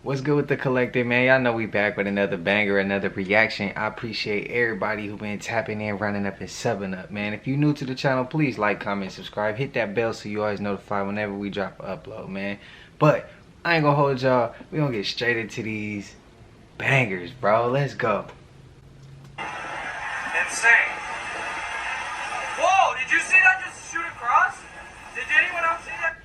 What's good with the collective, man? Y'all know we back with another banger, another reaction. I appreciate everybody who been tapping in, running up, and subbing up, man. If you new to the channel, please like, comment, subscribe. Hit that bell so you always notified whenever we drop an upload, man. But I ain't gonna hold y'all. We gonna get straight into these bangers, bro. Let's go. Insane. Whoa, did you see that just shoot across? Did anyone else see that?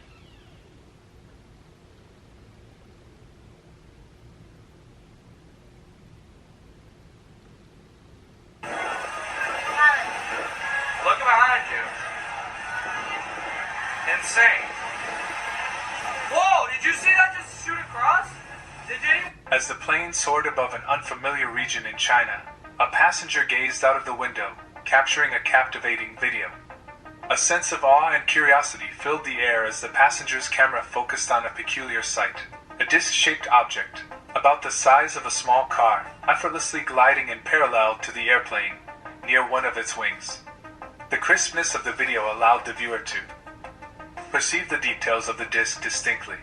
Look behind you. Insane. Whoa, did you see that just shoot across? Did anyone? As the plane soared above an unfamiliar region in China, a passenger gazed out of the window, capturing a captivating video. A sense of awe and curiosity filled the air as the passenger's camera focused on a peculiar sight. A disc-shaped object, about the size of a small car, effortlessly gliding in parallel to the airplane, near one of its wings. The crispness of the video allowed the viewer to perceive the details of the disc distinctly.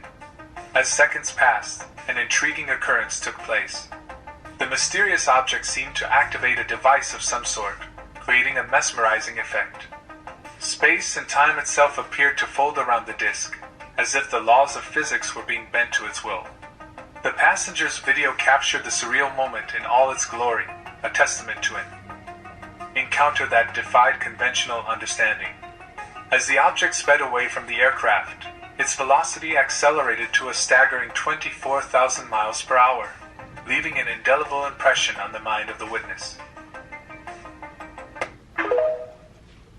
As seconds passed, an intriguing occurrence took place. The mysterious object seemed to activate a device of some sort, creating a mesmerizing effect. Space and time itself appeared to fold around the disc, as if the laws of physics were being bent to its will. The passenger's video captured the surreal moment in all its glory, a testament to an encounter that defied conventional understanding. As the object sped away from the aircraft, its velocity accelerated to a staggering 24,000 miles per hour, leaving an indelible impression on the mind of the witness.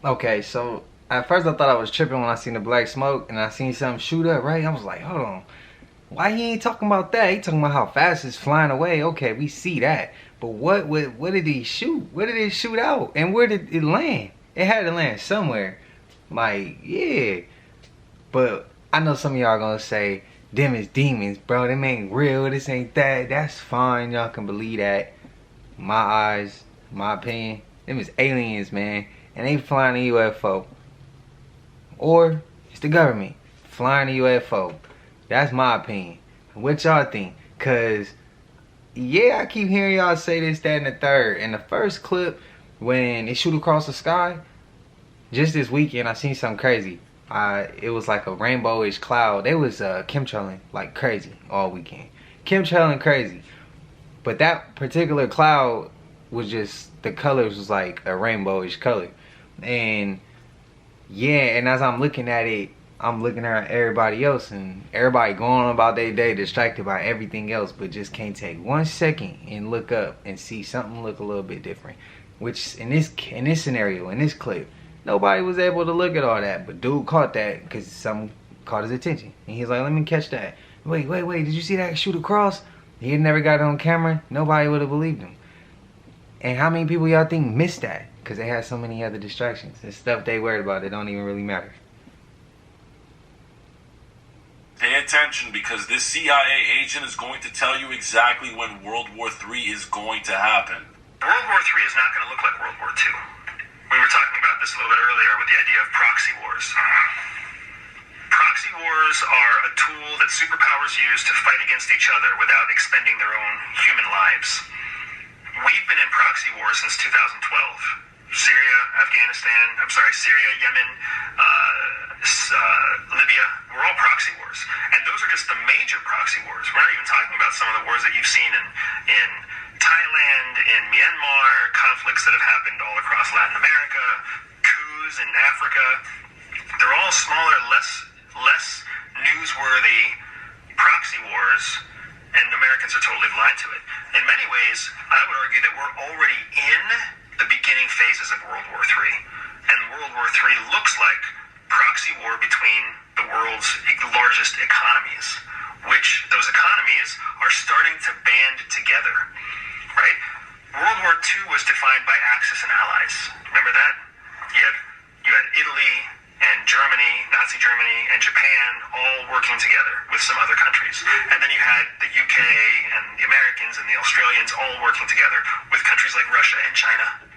Okay, so at first I thought I was tripping when I seen the black smoke and I seen something shoot up, right? I was like, hold on. Why he ain't talking about that? He talking about how fast it's flying away. Okay, we see that. But what did he shoot? Where did it shoot out? And where did it land? It had to land somewhere. Like, yeah. But I know some of y'all gonna say, them is demons, bro. Them ain't real. This ain't that. That's fine. Y'all can believe that. My eyes, my opinion. Them is aliens, man. And they flying a UFO. Or it's the government flying a UFO. That's my opinion. What y'all think? Cause yeah, I keep hearing y'all say this, that, and the third. In the first clip, when it shoot across the sky, just this weekend I seen something crazy. It was like a rainbowish cloud. They was chemtrailing like crazy all weekend. Chemtrailing crazy. But that particular cloud was just, the colors was like a rainbowish color. And yeah, and as I'm looking at it, I'm looking at everybody else, and everybody going on about their day, distracted by everything else, but just can't take 1 second and look up and see something look a little bit different. Which in this scenario, in this clip, nobody was able to look at all that, but dude caught that because something caught his attention, and he's like, "Let me catch that." Wait, did you see that shoot across? He had never got it on camera. Nobody would have believed him. And how many people y'all think missed that? Because they had so many other distractions and stuff they worried about that don't even really matter. Pay attention, because this CIA agent is going to tell you exactly when World War III is going to happen. World War III is not going to look like World War II. We were talking about this a little bit earlier with the idea of proxy wars. Proxy wars are a tool that superpowers use to fight against each other without expending their own human lives. We've been in proxy wars since 2012. Syria, Yemen, Libya, we're all proxy wars. And those are just the major proxy wars. We're not even talking about some of the wars that you've seen in Thailand, in Myanmar, conflicts that have happened all across Latin America, coups in Africa. They're all smaller, less newsworthy proxy wars, and Americans are totally blind to it. In many ways, I would argue that we're already in the beginning phases of World War III. And World War III looks like proxy war between the world's largest economies, which those economies are starting to band together, right? World War II was defined by Axis and Allies. Remember that? You had Italy and Germany, Nazi Germany, and Japan all working together with some other countries. And then you had the UK and the Americans and the Australians all working together with countries like Russia and China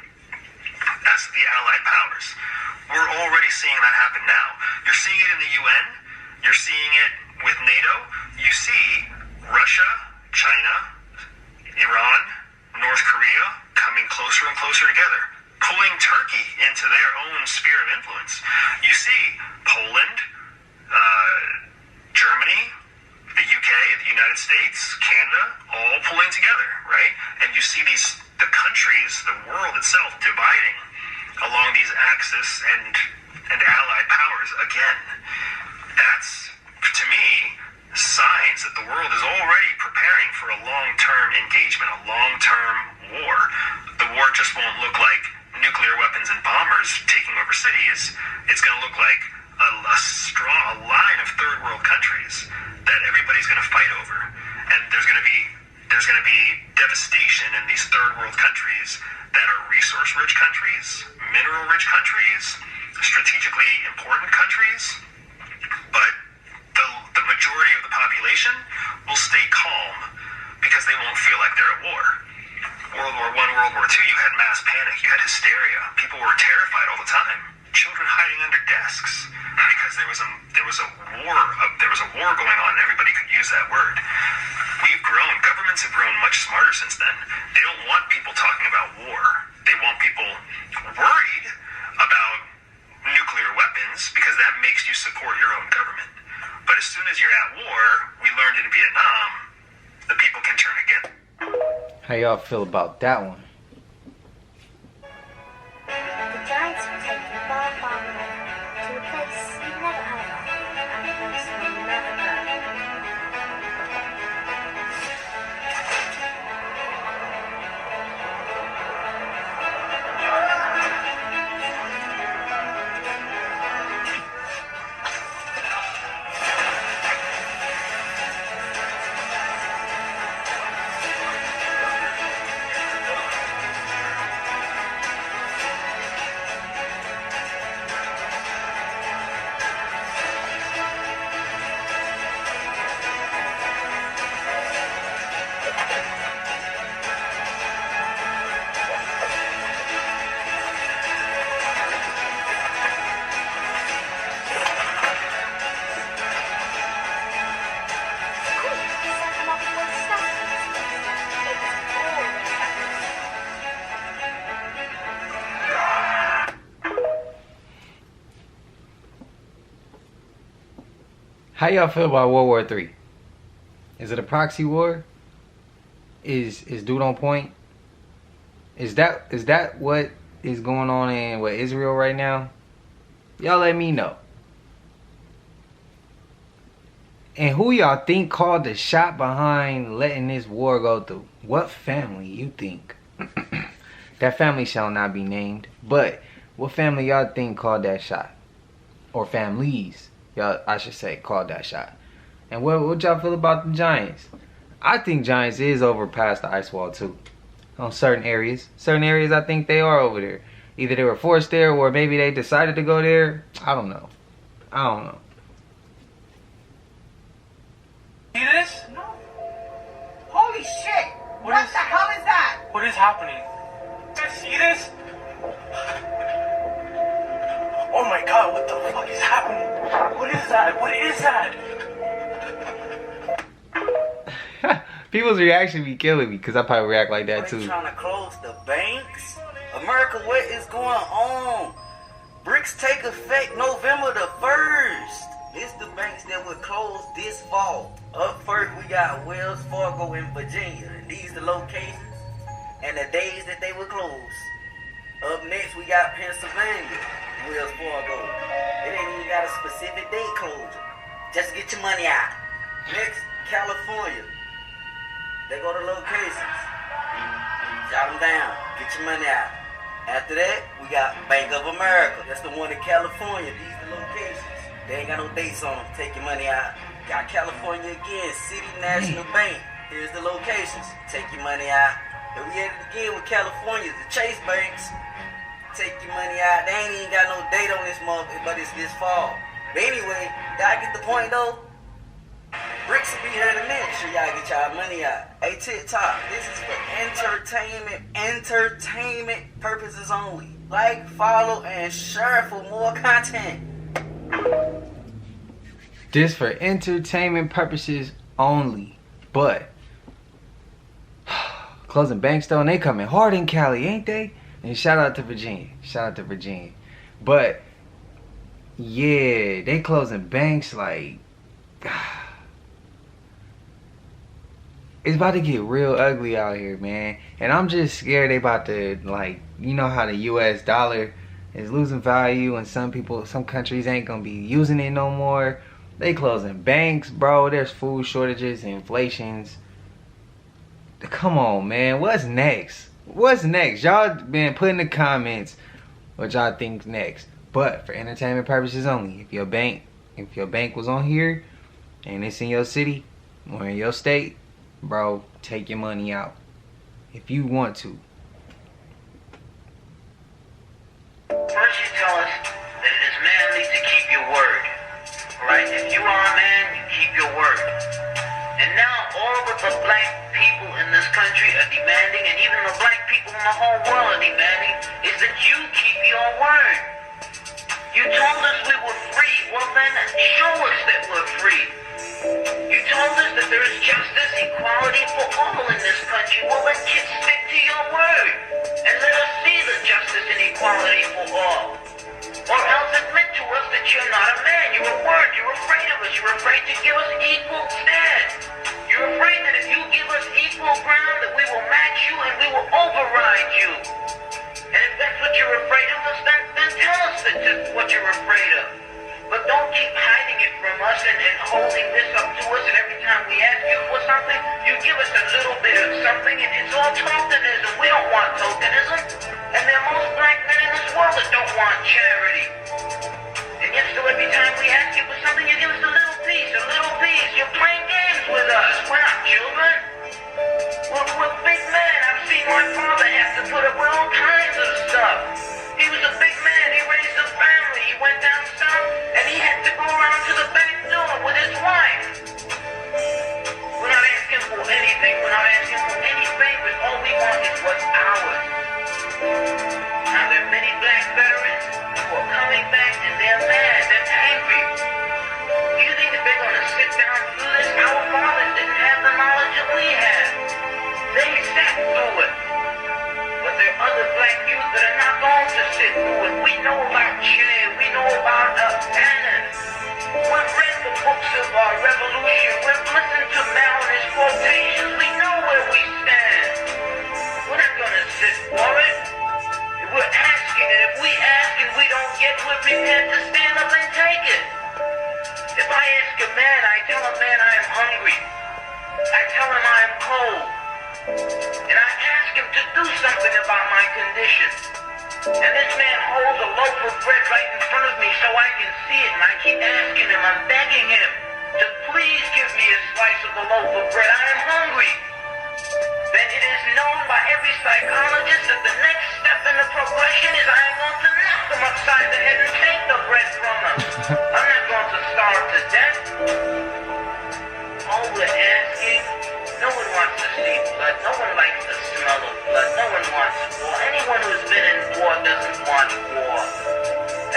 as the Allied powers. We're already seeing that happen now. You're seeing it in the UN. You're seeing it with NATO. You see Russia United States, Canada, all pulling together, right? And you see the countries, the world itself dividing along these axis and allied powers again. That's, to me, signs that the world is already preparing for a long-term engagement, a long-term war. The war just won't look like nuclear weapons and bombers taking over cities. It's going to look like a line of third world countries that everybody's going to fight over. And there's going to be devastation in these third world countries that are resource-rich countries, mineral-rich countries, strategically important countries. But the majority of the population will stay calm because they won't feel like they're at war. World War I, World War II, you had mass panic, you had hysteria. People were terrified all the time. Children hiding under desks because there was a war going on and everybody could use that word. We've grown. Governments have grown much smarter since then. They don't want people talking about war. They want people worried about nuclear weapons because that makes you support your own government. But as soon as you're at war, we learned in Vietnam, the people can turn against. How y'all feel about that one? The Giants were taken far, far away to a place you've never heard of, and a place you'll never go. How y'all feel about World War III? Is it a proxy war? Is dude on point? Is that what is going on in Israel right now? Y'all let me know. And who y'all think called the shot behind letting this war go through? What family you think? That family shall not be named. But what family y'all think called that shot? Or families, y'all, I should say, called that shot. And what y'all feel about the Giants? I think Giants is over past the ice wall too. On certain areas. Certain areas I think they are over there. Either they were forced there or maybe they decided to go there. I don't know. See this? No. Holy shit! What the hell is that? What is happening? Did you see this? Oh my god, what the fuck is happening? What is that? What is that? People's reaction be killing me because I probably react like that Are they too. trying to close the banks? America, what is going on? BRICS take effect November the 1st. It's the banks that would close this fall. Up first, we got Wells Fargo in Virginia. And these the locations and the days that they would close. Up next, we got Pennsylvania, Wells Fargo. It ain't even got a specific date closure. Just get your money out. Next, California. They go to locations. Jot them down. Get your money out. After that, we got Bank of America. That's the one in California. These are the locations. They ain't got no dates on them. Take your money out. Got California again. City National Bank. Here's the locations. Take your money out. And we had it again with California. The Chase Banks. Take your money out. They ain't even got no date on this month, but it's this fall. But anyway, y'all get the point though? BRICS will be here in a minute. Sure y'all get y'all money out. Hey, TikTok, this is for entertainment purposes only. Like, follow, and share for more content. This for entertainment purposes only. But closing banks though, and they coming hard in Cali, ain't they? And shout out to Virginia. Shout out to Virginia. But yeah, they closing banks like it's about to get real ugly out here, man. And I'm just scared they about to, like, you know how the US dollar is losing value and some countries ain't gonna be using it no more. They closing banks, bro. There's food shortages and inflations. Come on, man. What's next? What's next? Y'all been put in the comments what y'all think's next. But for entertainment purposes only, if your bank was on here and it's in your city or in your state, bro, take your money out if you want to. First you tell us that it is manly to keep your word. Right? If you are a man, you keep your word. And now all of the black people in this country are demanding, and even the black people in the whole world are demanding, is that you keep your word. You told us we were free. Well then, show us that we're free. You told us that there is justice, equality for all in this country. Well then, stick to your word. And let us see the justice and equality for all. Or else admit to us that you're not a man. You're a word. You're afraid of us. You're afraid to give us equal stand. You're afraid that if you give us equal ground, that we will match you and we will override you. And if that's what you're afraid of us, then tell us what you're afraid of. But don't keep hiding it from us and holding this up to us, and every time we ask you for something, you give us a little bit of something, and it's all tokenism. We don't want tokenism. And there are most black men in this world that don't want charity. And yet still every time we ask you for something, you give us a little piece, a little piece. You're playing games with us. We're not children. We're big men. I've seen my father have to put up with all kinds of stuff. He was a big man. He raised a family. He went down south, and he had to go around to the back door with his wife. We're not asking for anything. We're not asking for any favors. All we want is what's ours. Now, there are many black veterans who are coming back, and they're mad. They're angry. Do you think that they're going to sit down through this? Our fathers didn't have the knowledge that we have. They sat through it. But there are other black youth that are not going to sit through it. We know about Che. We know about Bannon. We've read the books of our revolution. We've listened to Maoist quotations. We know where we stand. We're not going to sit for it. We're asking, and if we ask and we don't get, we're prepared to stand up and take it. If I ask a man, I tell a man I am hungry. I tell him I am cold. And I ask him to do something about my condition. And this man holds a loaf of bread right in front of me so I can see it. And I keep asking him, I'm begging him to please give me a slice of the loaf of bread. I am hungry. Then it is known by every psychologist that the next step in the progression is I am going to knock him upside the head and take the bread from him. I'm not going to starve to death. All we're asking, no one wants to see blood. No one likes the smell of blood. No one wants war. Anyone who's been in war doesn't want war.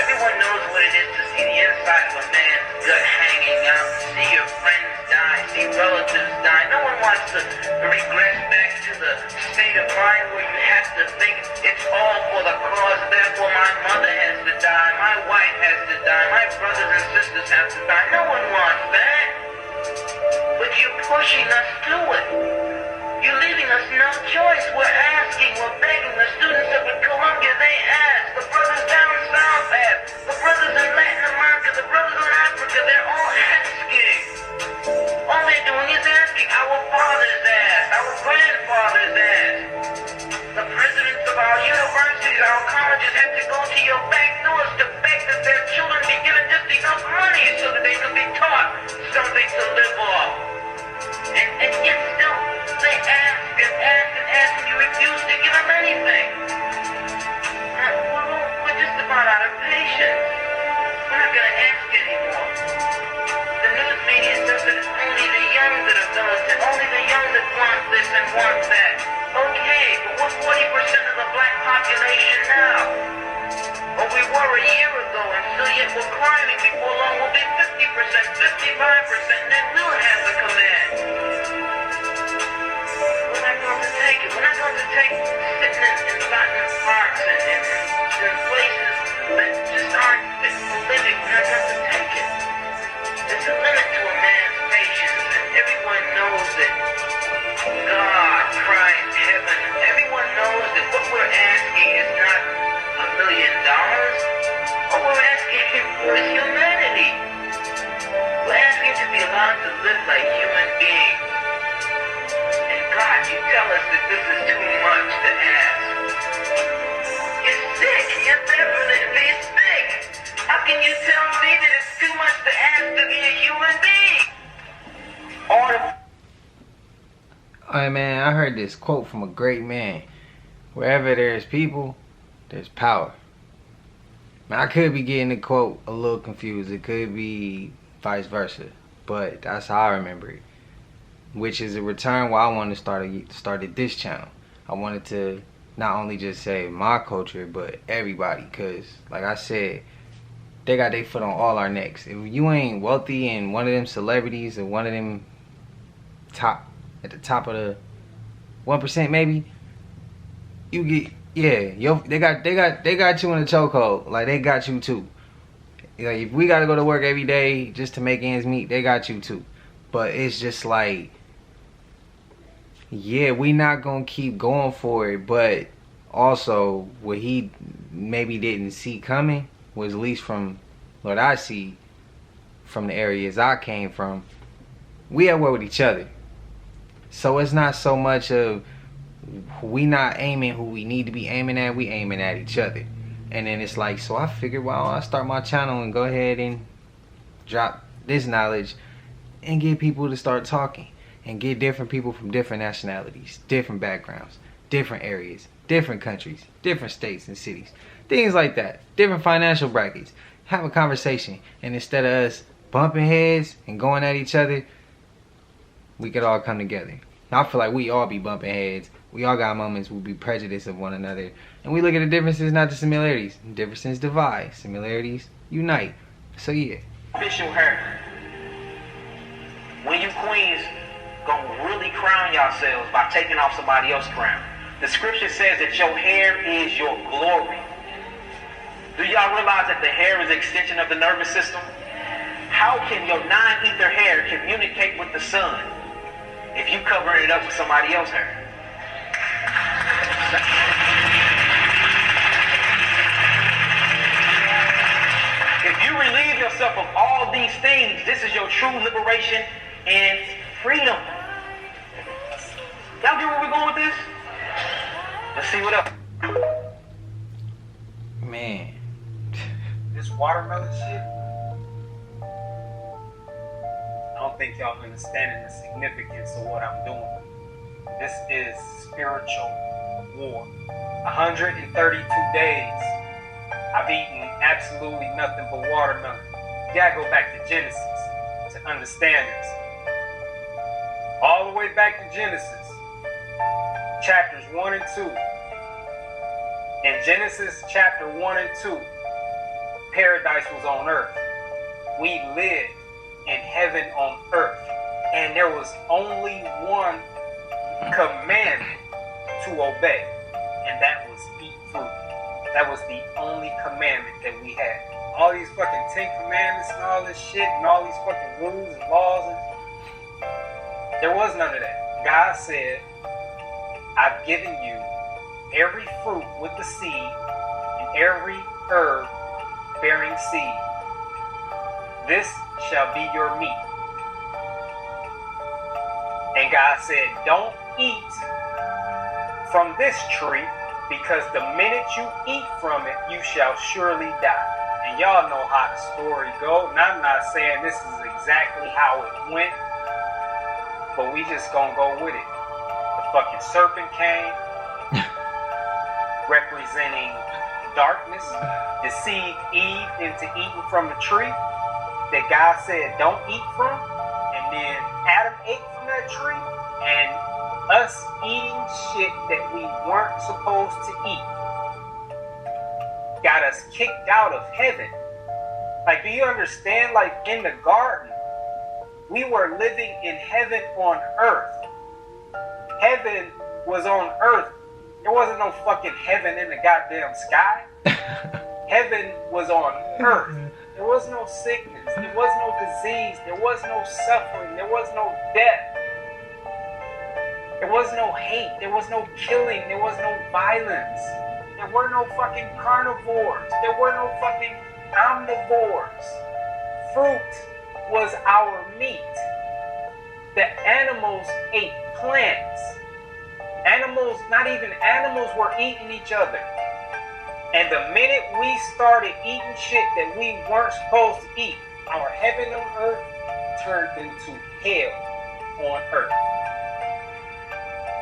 Everyone knows what it is to see the inside of a man's gut hanging out, see your friends die, see relatives die. No one wants to regress back to the state of mind where you have to think it's all for the cause, therefore my mother has to die, my wife has to die, my brothers and sisters have to die. No one wants that. But you're pushing us to it. You're leaving us no choice. We're asking, we're begging. The students up at Columbia, they ask. The brothers down south ask. The brothers in Latin America, the brothers in Africa, they're all asking. All they're doing is asking. Our fathers ask. Our grandfathers ask. The presidents of our universities, our colleges have to go to your back doors to beg that their children be given just enough money so that they could be taught something to live off. And yet still, they ask and ask and ask, and you refuse to give them anything. We're just about out of patience. We're not going to ask anymore. The news media says that it's only the young that are militant, only the young that want this and want that. Okay, but we're 40% of the black population now. Or we were a year ago, and still yet we're climbing. Before long, we'll be 50%, 55%, and then we'll have the command. We're not going to take it. We're not going to take sitting in rotten parks and places that just aren't fit for living. We're not going to take it. There's a limit to a man's patience, and everyone knows that live like human beings. And God, you tell us that this is too much to ask. You're sick. You're definitely sick. How can you tell me that it's too much to ask to be a human being? Alright, man, I heard this quote from a great man. Wherever there's people, there's power. Now, I could be getting the quote a little confused. It could be vice versa. But that's how I remember it. Which is a return why I wanted to started this channel. I wanted to not only just say my culture, but everybody. Because, like I said, they got their foot on all our necks. If you ain't wealthy and one of them celebrities or one of them at the top of the 1% maybe, you get, yeah, they got you in a chokehold. Like, they got you too. Like, if we gotta go to work every day just to make ends meet, they got you too. But it's just like, yeah, we not gonna keep going for it. But also, what he maybe didn't see coming was, at least from what I see from the areas I came from, we at war with each other. So it's not so much of we not aiming who we need to be aiming at, we aiming at each other. And then it's like, so I figured, well, I'll start my channel and go ahead and drop this knowledge and get people to start talking. And get different people from different nationalities, different backgrounds, different areas, different countries, different states and cities. Things like that. Different financial brackets. Have a conversation. And instead of us bumping heads and going at each other, we could all come together. I feel like we all be bumping heads. We all got moments we be prejudiced of one another. And we look at the differences, not the similarities. Differences divide. Similarities unite. So yeah. Official hair. When you queens gonna really crown yourselves by taking off somebody else's crown. The scripture says that your hair is your glory. Do y'all realize that the hair is an extension of the nervous system? How can your non-ether hair communicate with the sun if you cover it up with somebody else's hair? If you relieve yourself of all these things, this is your true liberation and freedom. Y'all get where we're going with this? Let's see what else. Man. This watermelon shit, I don't think y'all understanding the significance of what I'm doing. This is spiritual war. 132 days, I've eaten absolutely nothing but watermelon. You gotta go back to Genesis to understand this. All the way back to Genesis, chapters 1 and 2. In Genesis chapter 1 and 2, paradise was on earth. We lived in heaven on earth. And there was only one commandment to obey. And that was eat fruit. That was the only commandment that we had. All these fucking 10 commandments and all this shit and all these fucking rules and laws, and there was none of that. God said, I've given you every fruit with the seed and every herb bearing seed. This shall be your meat. And God said, don't eat from this tree, because the minute you eat from it, you shall surely die. And y'all know how the story goes. And I'm not saying this is exactly how it went, but we just gonna go with it. The fucking serpent came, representing darkness, deceived Eve into eating from the tree that God said don't eat from. And then Adam ate from that tree, and us eating shit that we weren't supposed to eat got us kicked out of heaven. Like, do you understand? Like, in the garden, we were living in heaven on earth. Heaven was on earth. There wasn't no fucking heaven in the goddamn sky. Heaven was on earth. There was no sickness. There was no disease. There was no suffering. There was no death. There was no hate. There was no killing. There was no violence. There were no fucking carnivores. There were no fucking omnivores. Fruit was our meat. The animals ate plants. Animals, not even animals, were eating each other. And the minute we started eating shit that we weren't supposed to eat, our heaven on earth turned into hell on earth.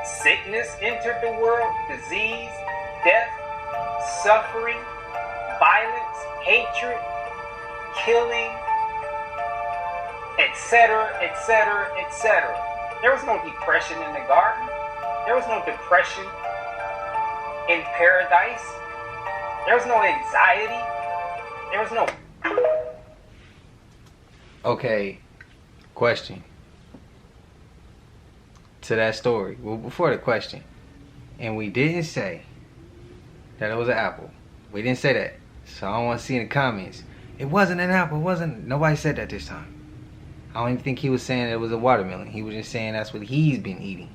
Sickness entered the world, disease, death, suffering, violence, hatred, killing, etc., etc., etc. There was no depression in the garden. There was no depression in paradise. There was no anxiety. There was no... Okay, question. To that story. Well, before the question. And we didn't say that it was an apple. We didn't say that. So I don't want to see in the comments. It wasn't an apple. It wasn't. Nobody said that this time. I don't even think he was saying it was a watermelon. He was just saying that's what he's been eating.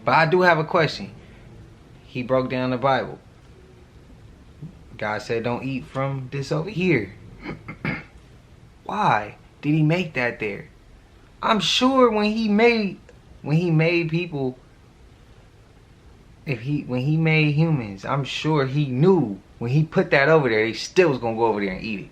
But I do have a question. He broke down the Bible. God said don't eat from this over here. Why did he make that there? I'm sure when he made people, when he made humans, I'm sure he knew when he put that over there, they still was gonna go over there and eat it.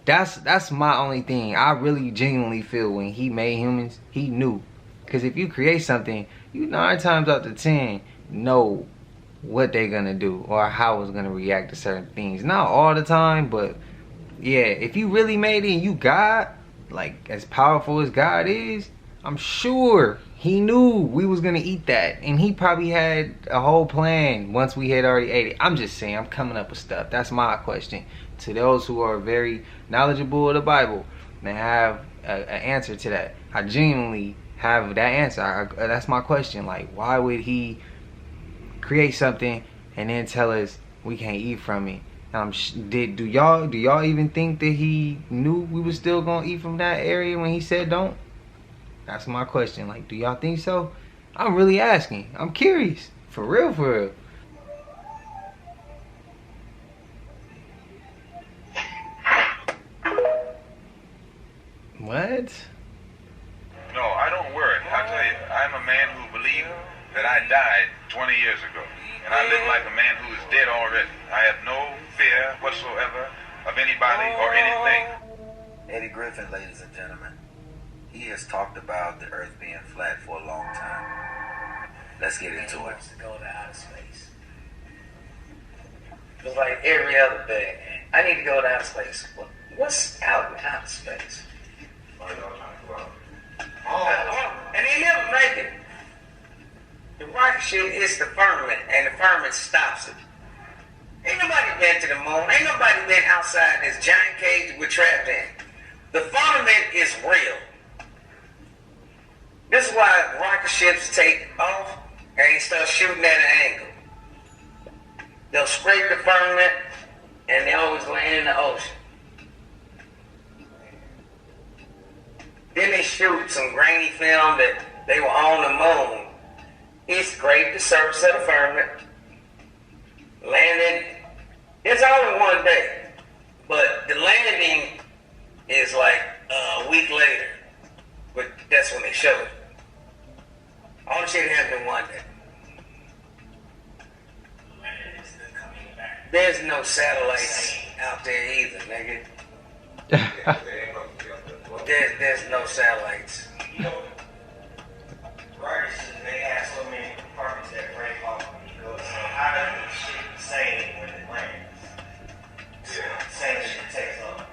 That's my only thing. I really genuinely feel when he made humans, he knew. Because if you create something, you 9 times out of 10 know what they're gonna do or how it's gonna react to certain things. Not all the time, but yeah, if you really made it and you God, like as powerful as God is, I'm sure he knew we was gonna eat that, and he probably had a whole plan once we had already ate it. I'm just saying, I'm coming up with stuff. That's my question to those who are very knowledgeable of the Bible and have an answer to that. I genuinely have that answer. That's my question. Like, why would he create something and then tell us we can't eat from it? Do y'all even think that he knew we was still gonna eat from that area when he said don't? That's my question. Like, do y'all think so? I'm really asking. I'm curious. For real, for real. What? No, I don't worry. I tell you, I'm a man who believed that I died 20 years ago. And I live like a man who is dead already. I have no fear whatsoever of anybody or anything. Eddie Griffin, ladies and gentlemen. He has talked about the earth being flat for a long time. Let's get into it. Wants to go to outer space. It's like every other thing. I need to go to outer space. What's out in outer space? And they never make it. The rocket ship hits the firmament, and the firmament stops it. Ain't nobody been to the moon. Ain't nobody been outside this giant cage that we're trapped in. The firmament is real. This is why rocket ships take off and they start shooting at an angle. They'll scrape the firmament and they always land in the ocean. Then they shoot some grainy film that they were on the moon. It scraped the surface of the firmament, landed. It's all in one day, but the landing is like a week later. But that's when they show it. All the shit happened in one day. There's no satellites out there either, nigga. There's no satellites. Right, they have so many compartments that break off. So how does the shit the same when it lands? Same shit takes off.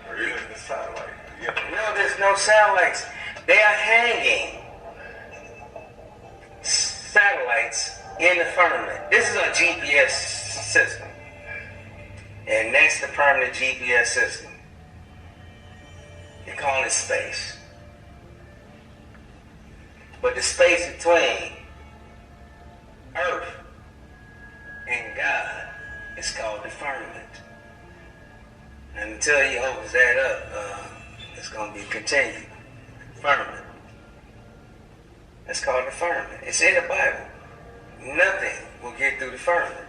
The satellite. No, there's no satellites. They are hanging satellites in the firmament. This is a GPS system. And that's the permanent GPS system. They call it space. But the space between Earth and God is called the firmament. And until he opens that up, it's going to be continued. Firmament. That's called the firmament. It's in the Bible. Nothing will get through the firmament.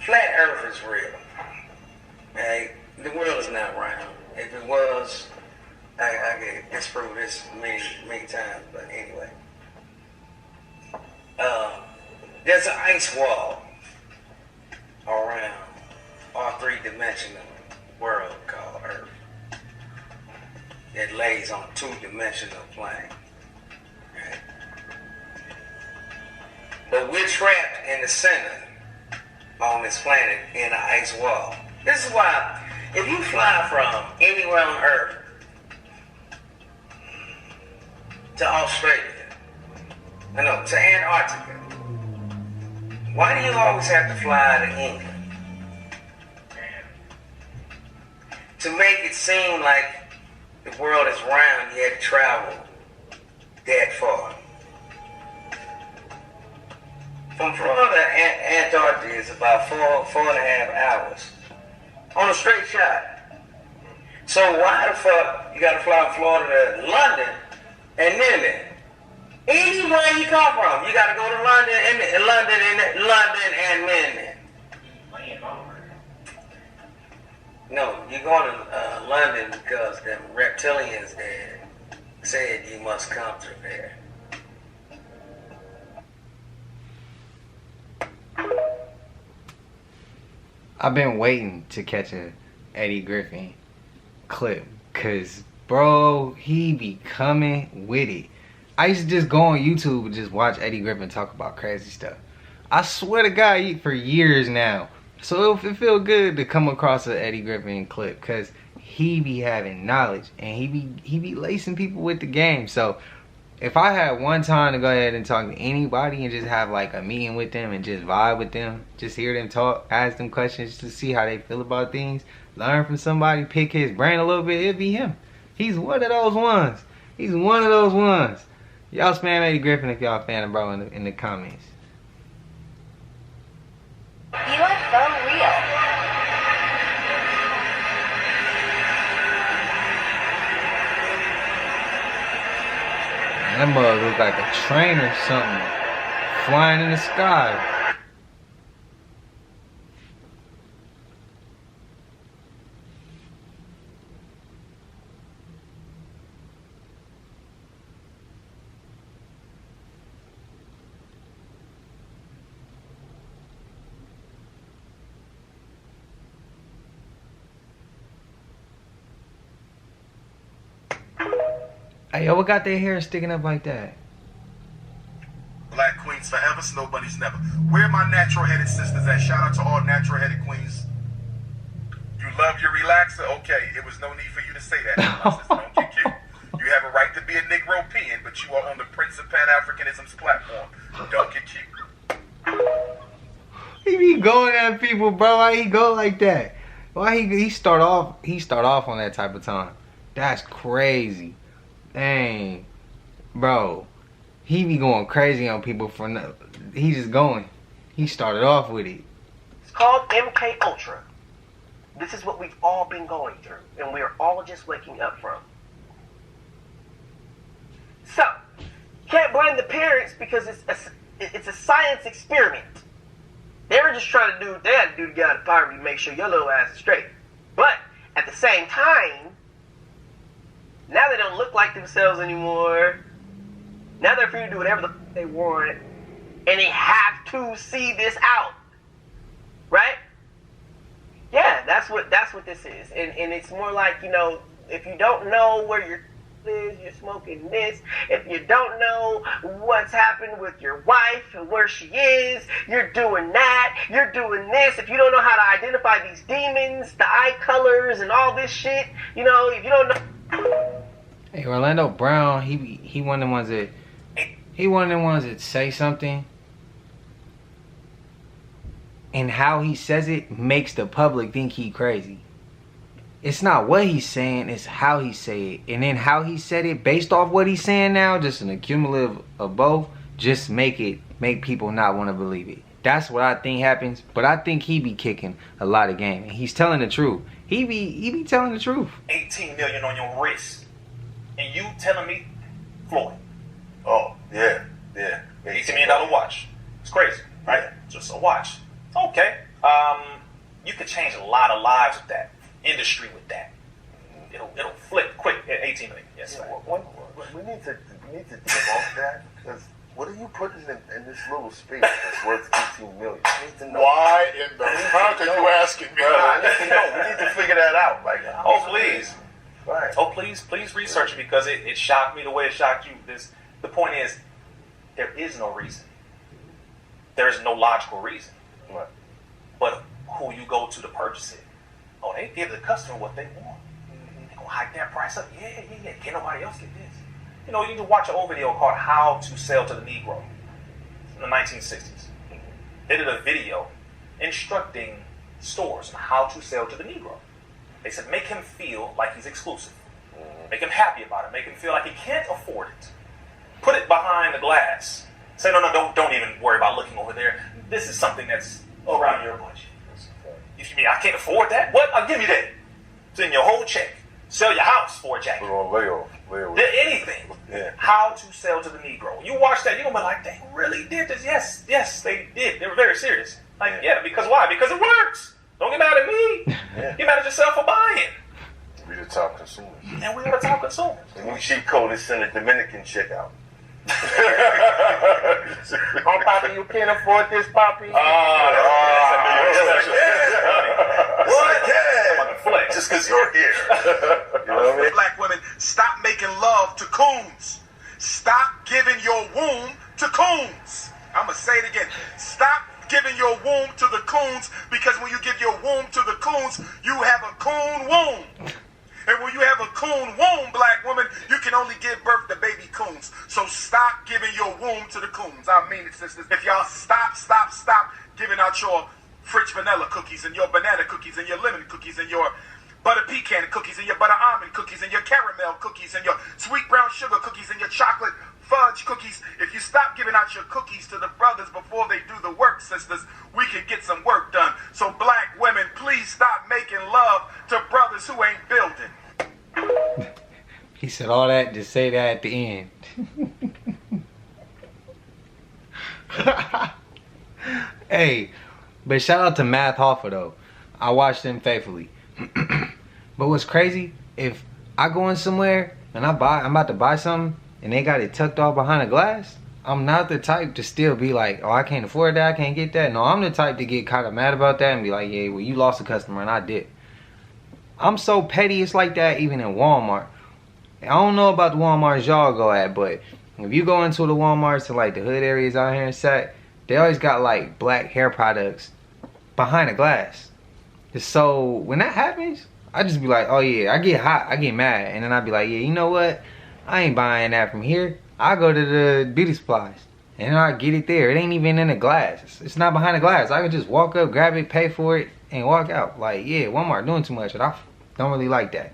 Flat Earth is real. not round. If it was, I get disproved this many times. But anyway, there's an ice wall around our three-dimensional world called Earth. It lays on a two-dimensional plane. Right? But we're trapped in the center on this planet in an ice wall. This is why, if you fly from anywhere on Earth to Australia, to Antarctica, why do you always have to fly to England? To make it seem like the world is round, you had to travel that far. From Florida to Antarctica is about 4.5 hours on a straight shot. So why the fuck you gotta fly from Florida to London and then there? Anywhere you come from, you gotta go to London and then there. No, you're going to London because the reptilians there said you must come through there. I've been waiting to catch a Eddie Griffin clip because, bro, he be coming with it. I used to just go on YouTube and just watch Eddie Griffin talk about crazy stuff. I swear to God, for years now. So it feel good to come across an Eddie Griffin clip because he be having knowledge and he be lacing people with the game. So if I had one time to go ahead and talk to anybody and just have like a meeting with them and just vibe with them, just hear them talk, ask them questions to see how they feel about things, learn from somebody, pick his brain a little bit, it'd be him. He's one of those ones. He's one of those ones. Y'all spam Eddie Griffin if y'all a fan of bro in the comments. UFO real. That mug look like a train or something flying in the sky. Hey, yo, what got their hair sticking up like that? Black queens forever, snow bunnies never. Where my natural-headed sisters at? Shout out to all natural-headed queens. You love your relaxer? Okay, it was no need for you to say that. My sister, don't get cute. You have a right to be a Negropean, but you are on the Prince of Pan-Africanism's platform. Don't get cute. He be going at people, bro. Why he go like that? Why he start off on that type of time? That's crazy. Dang, bro, he be going crazy on people for no. He just going. He started off with it. It's called MK Ultra. This is what we've all been going through, and we are all just waking up from. So, can't blame the parents because it's a science experiment. They were just trying to do what they had to do to get out of poverty to make sure your little ass is straight. But at the same time, now they don't look like themselves anymore. Now they're free to do whatever the fuck they want. And they have to see this out. Right? Yeah, that's what this is. And it's more like, if you don't know where your is, you're smoking this. If you don't know what's happened with your wife and where she is, you're doing that. You're doing this. If you don't know how to identify these demons, the eye colors and all this shit, if you don't know. Hey, Orlando Brown, he one of the ones that say something, and how he says it makes the public think he crazy. It's not what he's saying, it's how he say it. And then how he said it based off what he's saying now, just an accumulative of both, just make people not want to believe it. That's what I think happens, but I think he be kicking a lot of game. And he's telling the truth. He be telling the truth. 18 million on your wrist. And you telling me, Floyd? Oh, yeah. $18 million watch. It's crazy, right? Just a watch. Okay. You could change a lot of lives with that. industry with that. It'll flip quick at 18 million. Yes, sir. We need to debunk that, because what are you putting in this little space that's worth 18 million? I need to know. Why in the fuck are you asking me? I need to know. We need to figure that out. Like, oh please, right. Oh please research it, because it shocked me the way it shocked you. The point is, there is no reason. There is no logical reason. Right. But who you go to purchase it? Oh, they give the customer what they want. They gonna hike that price up. Yeah. Can't nobody else get this. You know, you can watch an old video called "How to Sell to the Negro" in the 1960s. They did a video instructing stores on how to sell to the Negro. They said, make him feel like he's exclusive. Make him happy about it. Make him feel like he can't afford it. Put it behind the glass. Say, no, don't even worry about looking over there. This is something that's around your budget. If you mean I can't afford that, what? I'll give you that. It's in your whole check. Sell your house for a jacket. We're on layoff. Anything. Yeah. How to sell to the Negro. When you watch that, you're going to be like, they really did this. Yes, they did. They were very serious. Like, yeah, because why? Because it works. Don't get mad at me. Yeah. Get mad at yourself for buying. We the top consumers. And we are the top consumers. The new cheat code is send a Dominican chick out. Oh, Poppy, you can't afford this, Poppy. Flex. Just because you're here. You know what I mean? Black women, stop making love to coons. Stop giving your womb to coons. I'm going to say it again. Stop giving your womb to the coons, because when you give your womb to the coons, you have a coon womb. And when you have a coon womb, black woman, you can only give birth to baby coons. So stop giving your womb to the coons. I mean it, sisters. If y'all stop giving out your French vanilla cookies and your banana cookies and your lemon cookies and your butter pecan cookies and your butter almond cookies and your caramel cookies and your sweet brown sugar cookies and your chocolate fudge cookies. If you stop giving out your cookies to the brothers before they do the work, sisters, we can get some work done. So black women, please stop making love to brothers who ain't building. He said all that to say that at the end. Hey, but shout out to Math Hoffa though. I watched him faithfully. But what's crazy, if I go in somewhere and I'm about to buy something and they got it tucked off behind a glass, I'm not the type to still be like, oh, I can't afford that, I can't get that. No, I'm the type to get kind of mad about that and be like, yeah, well, you lost a customer and I did. I'm so petty, it's like that even in Walmart. I don't know about the Walmarts y'all go at, but if you go into the Walmarts to like the hood areas out here in Sac, they always got like black hair products behind the glass. So when that happens, I just be like, oh yeah, I get hot, I get mad, and then I be like, yeah, you know what? I ain't buying that from here. I go to the beauty supplies and I get it there. It ain't even in the glass. It's not behind the glass. I can just walk up, grab it, pay for it, and walk out. Like, yeah, Walmart doing too much, and I don't really like that.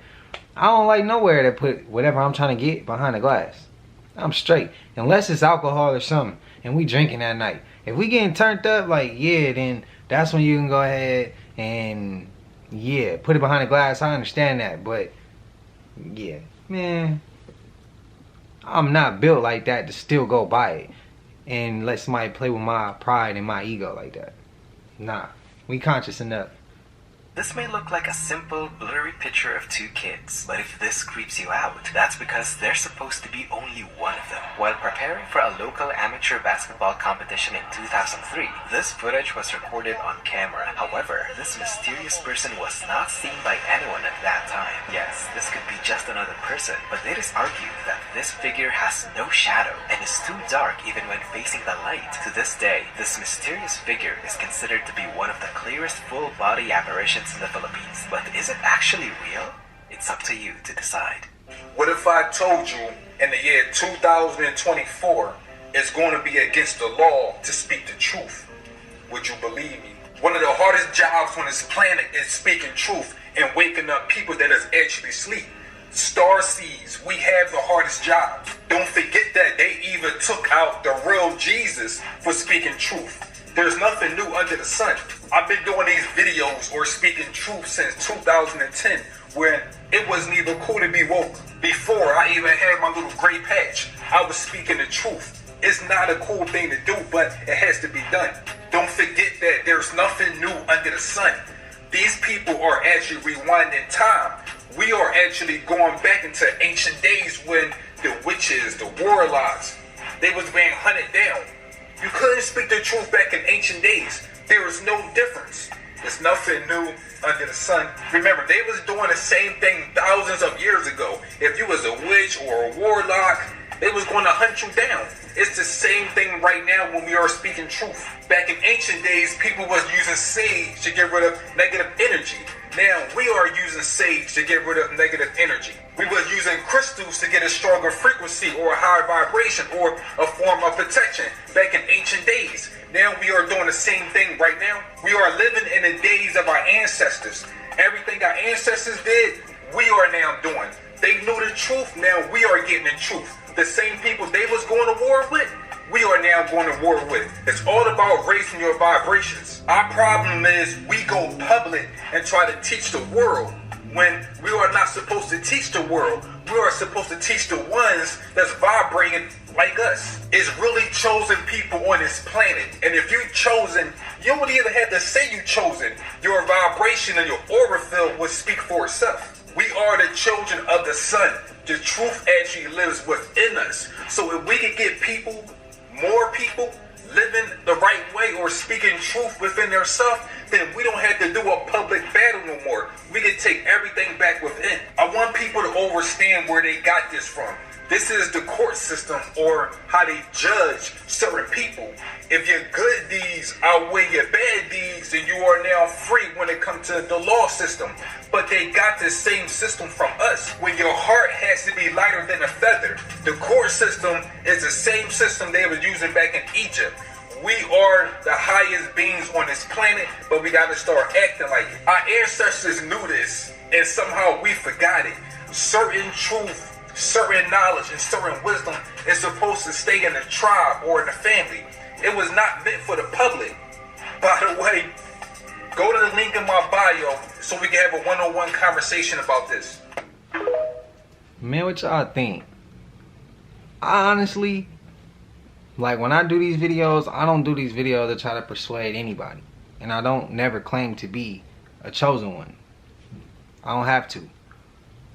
I don't like nowhere to put whatever I'm trying to get behind the glass. I'm straight. Unless it's alcohol or something, and we drinking that night. If we getting turned up, like, yeah, then that's when you can go ahead and, yeah, put it behind the glass. I understand that, but, yeah, man, I'm not built like that to still go buy it and let somebody play with my pride and my ego like that. Nah, we conscious enough. This may look like a simple, blurry picture of two kids, but if this creeps you out, that's because there's supposed to be only one of them. While preparing for a local amateur basketball competition in 2003, this footage was recorded on camera. However, this mysterious person was not seen by anyone at that time. Yes, this could be just another person, but it is argued that this figure has no shadow and is too dark even when facing the light. To this day, this mysterious figure is considered to be one of the clearest full-body apparitions in the Philippines. But is it actually real? It's up to you to decide. What if I told you in the year 2024 it's going to be against the law to speak the truth? Would you believe me? One of the hardest jobs on this planet is speaking truth and waking up people that is actually asleep. Star Seeds, we have the hardest job. Don't forget that they even took out the real Jesus for speaking truth. There's nothing new under the sun. I've been doing these videos or speaking truth since 2010, where it wasn't even cool to be woke. Before I even had my little gray patch, I was speaking the truth. It's not a cool thing to do, but it has to be done. Don't forget that there's nothing new under the sun. these people are actually rewinding time. We are actually going back into ancient days when the witches, the warlocks, they was being hunted down. You couldn't speak the truth back in ancient days. There was no difference. There's nothing new under the sun. Remember, they was doing the same thing thousands of years ago. If you was a witch or a warlock, they was going to hunt you down. It's the same thing right now when we are speaking truth. Back in ancient days, people was using sage to get rid of negative energy. Now we are using sage to get rid of negative energy. We was using crystals to get a stronger frequency or a higher vibration or a form of protection back in ancient days. Now we are doing the same thing right now. We are living in the days of our ancestors. Everything our ancestors did, we are now doing. They knew the truth, now we are getting the truth. The same people they was going to war with, we are now going to war with. It's all about raising your vibrations. Our problem is we go public and try to teach the world when we are not supposed to teach the world. We are supposed to teach the ones that's vibrating like us. It's really chosen people on this planet. And if you chosen, you don't even have to say you chosen. Your vibration and your aura field will speak for itself. We are the children of the sun. The truth actually lives within us. So if we can get people, more people, living the right way or speaking truth within themselves, then we don't have to do a public battle no more. We can take everything back within. I want people to understand where they got this from. This is the court system or how they judge certain people. If your good deeds outweigh your bad deeds, then you are now free when it comes to the law system. But they got the same system from us. When your heart has to be lighter than a feather. The court system is the same system they were using back in Egypt. We are the highest beings on this planet, but we got to start acting like it. Our ancestors knew this, and somehow we forgot it. Certain truth, certain knowledge, and certain wisdom is supposed to stay in the tribe or in the family. It was not meant for the public. By the way, go to the link in my bio so we can have a one-on-one conversation about this. Man, what y'all think? I honestly, like when I do these videos, I don't do these videos to try to persuade anybody. And I don't never claim to be a chosen one. I don't have to.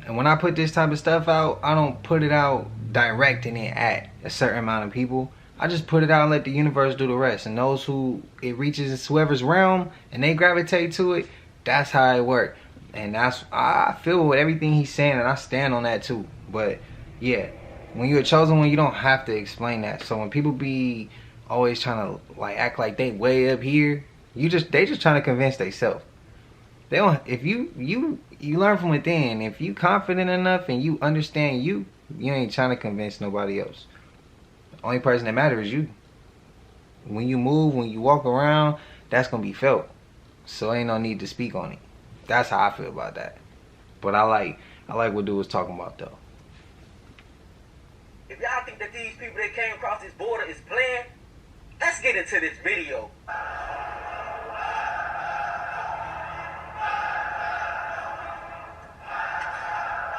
And when I put this type of stuff out, I don't put it out directing it at a certain amount of people. I just put it out and let the universe do the rest. And those who it reaches, whoever's realm, and they gravitate to it, that's how it works. And that's, I feel with everything he's saying, and I stand on that too. But yeah, when you're a chosen one, you don't have to explain that. So when people be always trying to like act like they way up here, they just trying to convince themselves. They don't. If you learn from within. If you confident enough and you understand you ain't trying to convince nobody else. The only person that matters is you. When you move, when you walk around, that's gonna be felt. So ain't no need to speak on it. That's how I feel about that. But I like what dude was talking about though. If y'all think that these people that came across this border is playing, let's get into this video.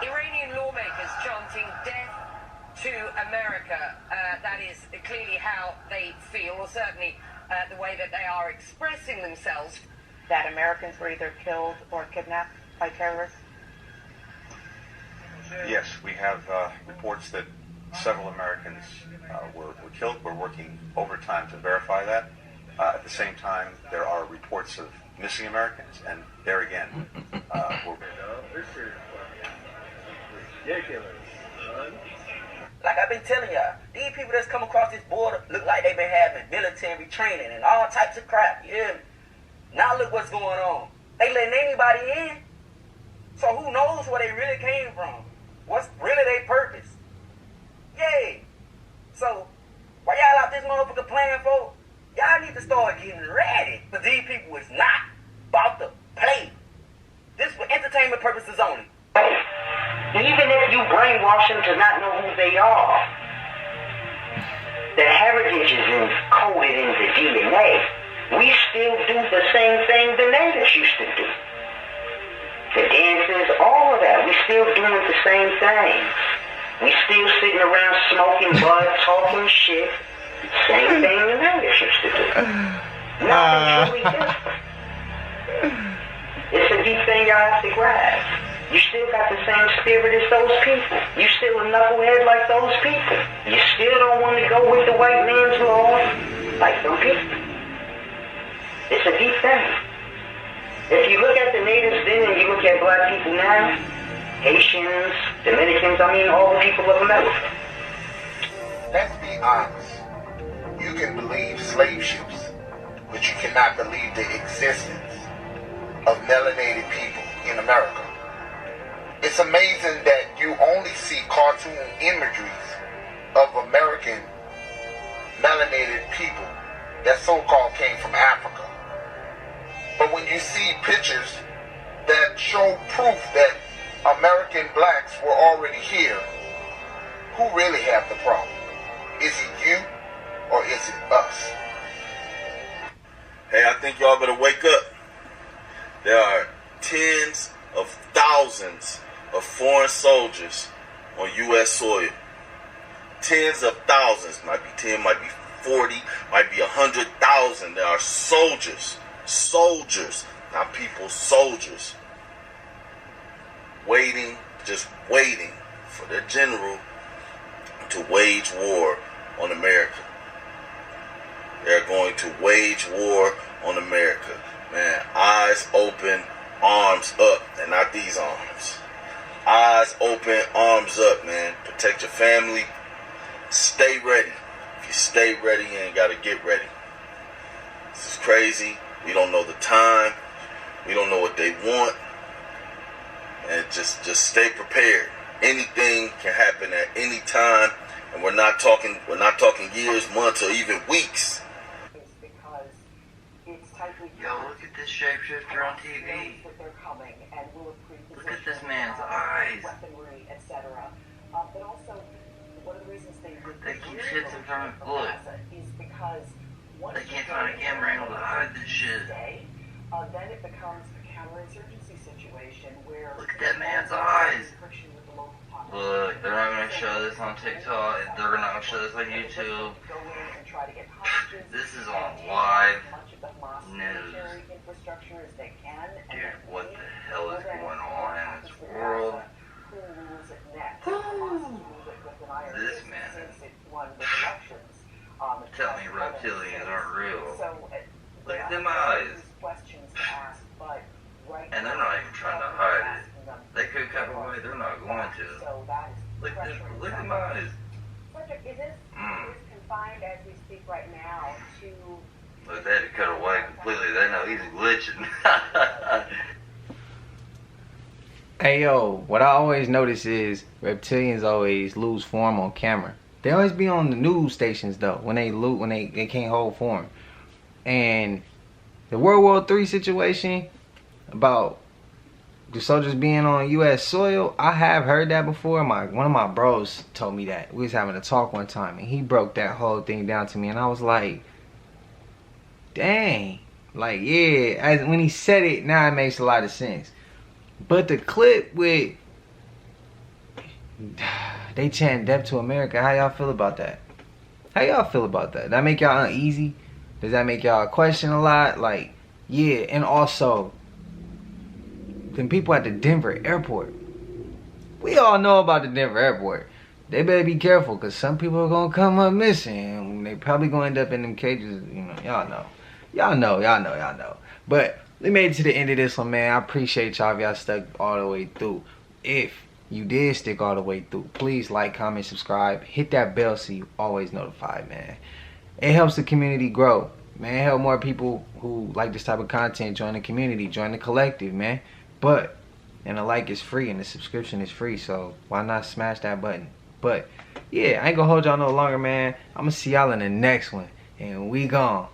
Iranian lawmakers chanting death to America. That is clearly how they feel, or certainly the way that they are expressing themselves. That Americans were either killed or kidnapped by terrorists? Yes, we have reports that several Americans were killed. We're working overtime to verify that. At the same time, there are reports of missing Americans, and there again, we're... Like I've been telling y'all, these people that's come across this border look like they've been having military training and all types of crap. Yeah. Now look what's going on. They letting anybody in. So who knows where they really came from? What's really their purpose? Yay. So why y'all out this motherfucker playing for? Y'all need to start getting ready. But these people is not about to play. This for entertainment purposes only. Even if you brainwash them to not know who they are, the heritage is encoded in the DNA. We still do the same thing the natives used to do. The dances, all of that, we still doing the same things. We still sitting around smoking bud, talking shit. Same thing the natives used to do. Nothing truly different. It's a deep thing y'all have to grasp. You still got the same spirit as those people. You still a knucklehead like those people. You still don't want to go with the white man's law like them people. It's a deep thing. If you look at the natives then and you look at black people now, Haitians, Dominicans, I mean all the people of America. Let's be honest. You can believe slave ships, but you cannot believe the existence of melanated people in America. It's amazing that you only see cartoon imageries of American melanated people that so-called came from Africa. But when you see pictures that show proof that American blacks were already here, who really have the problem? Is it you or is it us? Hey, I think y'all better wake up. There are tens of thousands of foreign soldiers on U.S. soil. Tens of thousands, might be 10, might be 40, might be 100,000. There are soldiers, not people, soldiers, waiting, just waiting for their general to wage war on America. They're going to wage war on America. Man, eyes open, arms up, and not these arms. Eyes open, arms up, man. Protect your family. Stay ready. If you stay ready, you ain't got to get ready. This is crazy. We don't know the time. We don't know what they want. And just stay prepared. Anything can happen at any time, and we're not talking years, months, or even weeks. Yo, look at this shapeshifter on TV. Look at this man's eyes. They keep shifting from it. Look. They can't find a camera angle to hide this shit. Then it becomes a counterinsurgency situation where look at that man's eyes. Look, they're not going to show this on TikTok. They're not going to show this on YouTube. This is on live news. Dude, what the hell is going on in this world? This man. Tell me reptilians aren't real. Look at them eyes. And they're not even trying to hide it. They could cut away, they're not going to. Look at them eyes. Frederick, is this confined as we speak right now to... Look, they had to cut away completely. They know he's glitching. Hey yo, what I always notice is reptilians always lose form on camera. They always be on the news stations though when they can't hold form. And the World War III situation about the soldiers being on U.S. soil, I have heard that before. One of my bros told me that. We was having a talk one time and he broke that whole thing down to me and I was like, dang. Like, yeah, when he said it, now it makes a lot of sense. But the clip with they chant death to America, how y'all feel about that? How y'all feel about that? That make y'all uneasy? Does that make y'all question a lot? Like, yeah, and also them people at the Denver airport. We all know about the Denver airport. They better be careful because some people are going to come up missing. And they probably going to end up in them cages. You know, y'all know. Y'all know. But we made it to the end of this one, man. I appreciate y'all if y'all stuck all the way through. If you did stick all the way through, please like, comment, subscribe. Hit that bell so you always notified, man. It helps the community grow. Man, help more people who like this type of content join the community, join the collective, man. But, and the like is free and the subscription is free, so why not smash that button? But, yeah, I ain't gonna hold y'all no longer, man. I'm gonna see y'all in the next one, and we gone.